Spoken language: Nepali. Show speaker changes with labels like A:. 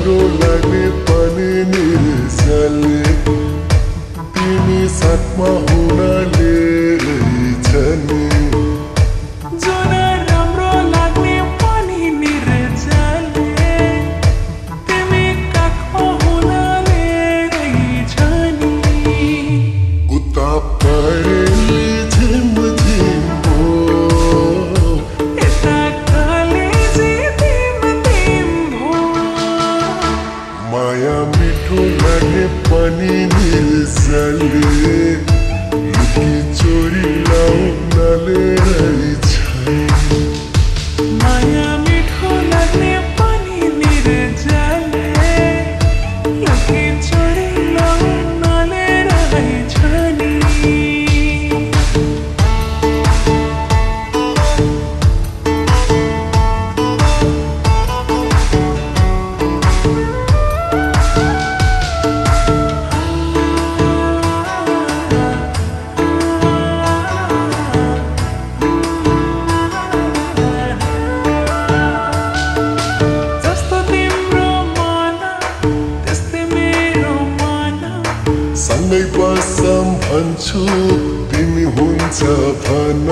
A: राम्रो लाग्ने पनि निर्जले तिमी साथमा हुनाले रहेछ नि
B: जुन राम्रो लाग्ने पनि निर्जले तिमी काखमा हुनाले रहेछ नि
A: उता परेली झिमझिम हो
B: यता कलेजी तिम तिम भो
A: माया मिठो लाग्ने पनि निर्जले लुकी चोरी लाउनाले रहेछ
B: माया मिठो लाग्ने पनि निर्जले लुकी चोरी लाउनाले रहेछ नि
A: सँगै बसौँ भन्छु तिमी हुन्छ भन